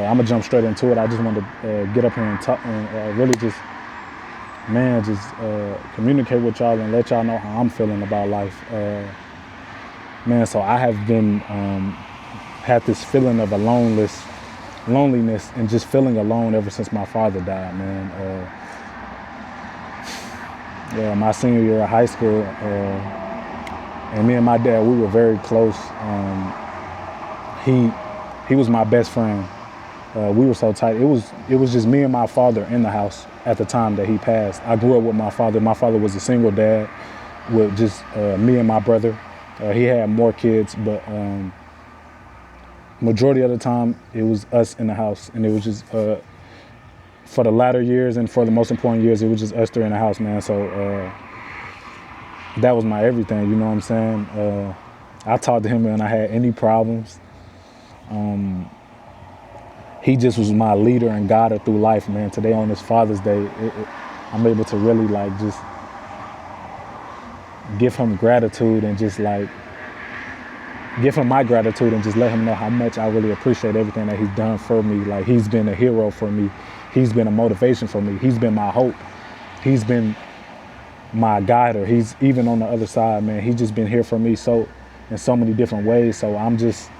I'm gonna jump straight into it. I just wanted to get up here and talk and really just, man, just communicate with y'all and let y'all know how I'm feeling about life. Man, so I have been had this feeling of loneliness and just feeling alone ever since my father died, man. Yeah, my senior year of high school, and me and my dad, we were very close. He was my best friend. We were so tight. It was just me and my father in the house at the time that he passed. I grew up with my father. My father was a single dad with just me and my brother. He had more kids, but majority of the time it was us in the house, and it was just for the latter years and for the most important years, it was just us three in the house, man. So that was my everything, you know what I'm saying? I talked to him when I had any problems. He just was my leader and guider through life, man. Today on this Father's Day, I'm able to really like just give him gratitude and just like give him my gratitude and just let him know how much I really appreciate everything that he's done for me. Like, he's been a hero for me. He's been a motivation for me. He's been my hope. He's been my guider. He's even on the other side, man. He's just been here for me so in so many different ways. So I'm just,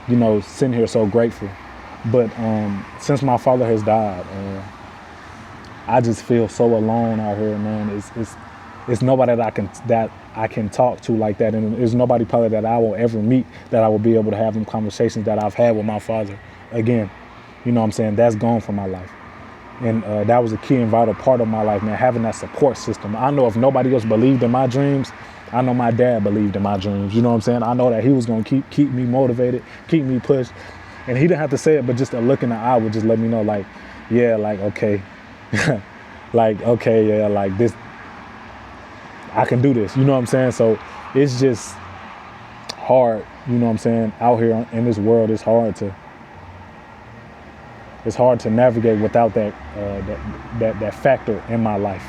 you know, sitting here so grateful. But since my father has died, I just feel so alone out here, man. It's nobody that I can talk to like that, and there's nobody probably that I will ever meet that I will be able to have them conversations that I've had with my father again. You know what I'm saying? That's gone from my life. And that was a key and vital part of my life, man, having that support system. I know if nobody else believed in my dreams, I know my dad believed in my dreams. You know what I'm saying? I know that he was going to keep me motivated, keep me pushed. And he didn't have to say it, but just a look in the eye would just let me know, like, yeah, like, okay. Like, okay, yeah, like this, I can do this. You know what I'm saying? So it's just hard, you know what I'm saying? Out here in this world, it's hard to navigate without that factor in my life.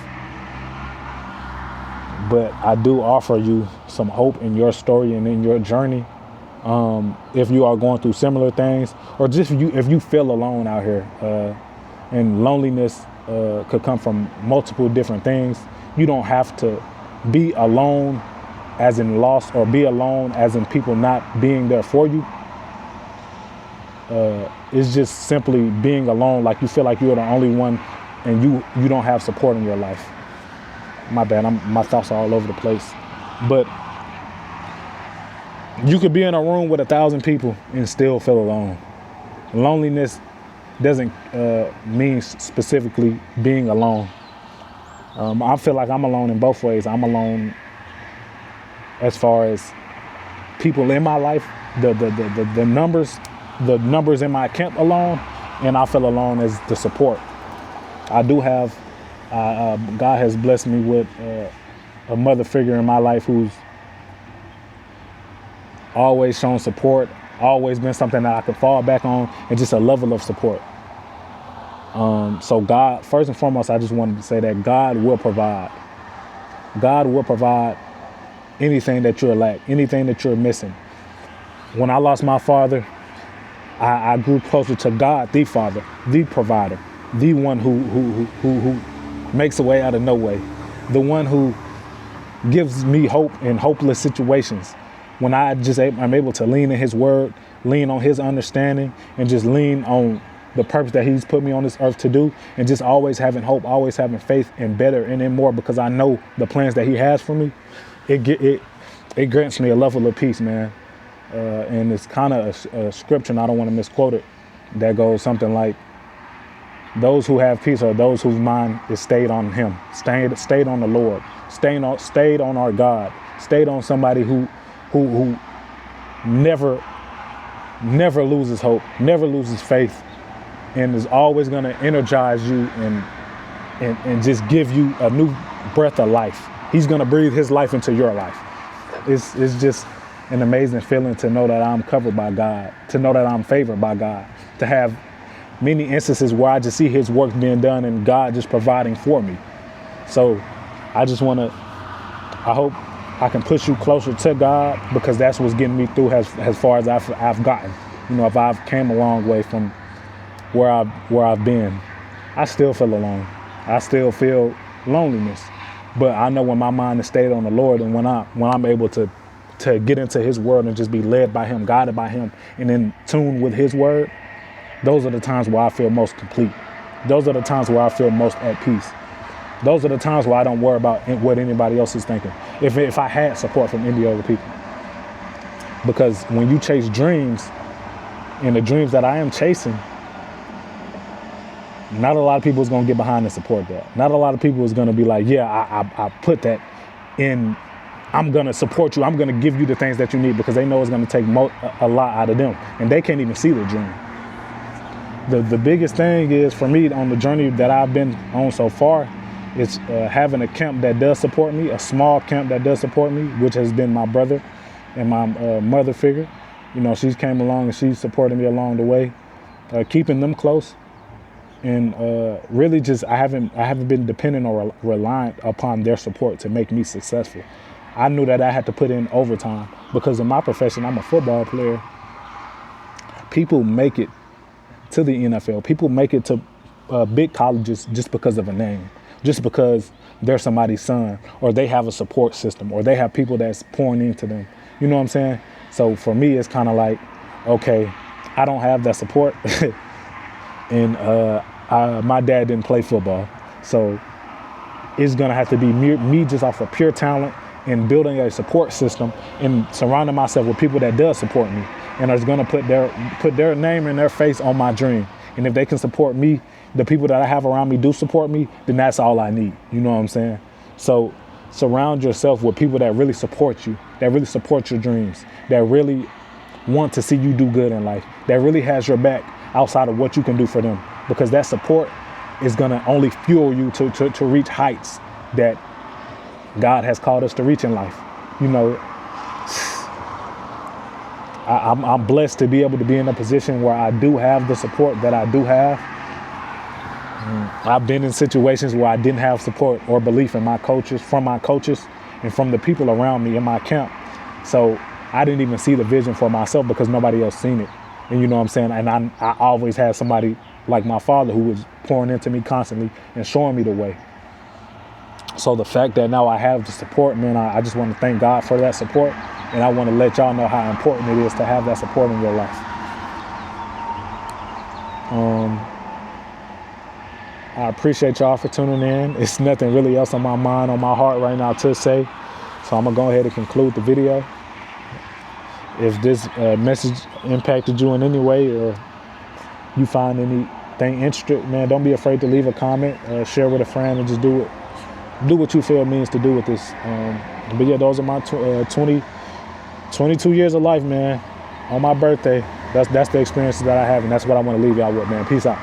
But I do offer you some hope in your story and in your journey. If you are going through similar things, or just if you feel alone out here, and loneliness could come from multiple different things. You don't have to be alone as in loss, or be alone as in people not being there for you. It's just simply being alone, like you feel like you're the only one and you don't have support in your life. My bad, my thoughts are all over the place. But you could be in a room with 1,000 people and still feel alone. Loneliness doesn't mean specifically being alone. I feel like I'm alone in both ways. I'm alone as far as people in my life, the numbers in my camp alone, and I feel alone as the support. I do have, God has blessed me with a mother figure in my life who's always shown support, always been something that I could fall back on, and just a level of support. So God, first and foremost, I just wanted to say that God will provide. God will provide anything that you're lacking, anything that you're missing. When I lost my father, I grew closer to God, the Father, the provider, the one who makes a way out of no way, the one who gives me hope in hopeless situations. When I'm able to lean in his word, lean on his understanding, and just lean on the purpose that he's put me on this earth to do, and just always having hope, always having faith in better and in more, because I know the plans that he has for me, it grants me a level of peace, man. And it's kind of a scripture, and I don't want to misquote it, that goes something like, those who have peace are those whose mind is stayed on him, stayed on the Lord, stayed on our God, stayed on somebody who never loses hope, never loses faith, and is always going to energize you and just give you a new breath of life. He's going to breathe his life into your life. It's just an amazing feeling to know that I'm covered by God, to know that I'm favored by God, to have many instances where I just see his work being done and God just providing for me. So I just want to, I hope I can push you closer to God, because that's what's getting me through as far as I've gotten. You know, if I've came a long way from where I've been, I still feel alone. I still feel loneliness. But I know when my mind is stayed on the Lord, and when I'm able to get into his word and just be led by him, guided by him, and in tune with his word, those are the times where I feel most complete. Those are the times where I feel most at peace. Those are the times where I don't worry about what anybody else is thinking. If I had support from any other people. Because when you chase dreams, and the dreams that I am chasing, not a lot of people is going to get behind and support that. Not a lot of people is going to be like, yeah, I put that in. I'm going to support you. I'm going to give you the things that you need, because they know it's going to take a lot out of them. And they can't even see the dream. The biggest thing is for me on the journey that I've been on so far is having a camp that does support me, a small camp that does support me, which has been my brother and my mother figure. You know, she's came along and she's supported me along the way, keeping them close. And really just, I haven't been dependent or reliant upon their support to make me successful. I knew that I had to put in overtime, because in my profession, I'm a football player. People make it to the NFL. People make it to big colleges just because of a name, just because they're somebody's son, or they have a support system, or they have people that's pouring into them. You know what I'm saying? So for me, it's kind of like, okay, I don't have that support. And my dad didn't play football. So it's going to have to be me just off of pure talent and building a support system and surrounding myself with people that does support me and are going to put their name and their face on my dream. And if they can support me, the people that I have around me do support me, then that's all I need. You know what I'm saying? So surround yourself with people that really support you, that really support your dreams, that really want to see you do good in life, that really has your back outside of what you can do for them. Because that support is going to only fuel you to reach heights that God has called us to reach in life. You know, I'm blessed to be able to be in a position where I do have the support that I do have. I've been in situations where I didn't have support or belief in my coaches, and from the people around me in my camp. So I didn't even see the vision for myself because nobody else seen it. And you know what I'm saying? And I always had somebody like my father who was pouring into me constantly and showing me the way. So the fact that now I have the support, man, I just want to thank God for that support. And I want to let y'all know how important it is to have that support in your life. I appreciate y'all for tuning in. It's nothing really else on my mind, on my heart right now to say. So I'm going to go ahead and conclude the video. If this message impacted you in any way, or you find anything interesting, man, don't be afraid to leave a comment, share with a friend, and just do what you feel it means to do with this. But yeah, those are my 22 years of life, man. On my birthday, that's the experiences that I have, and that's what I want to leave y'all with, man. Peace out.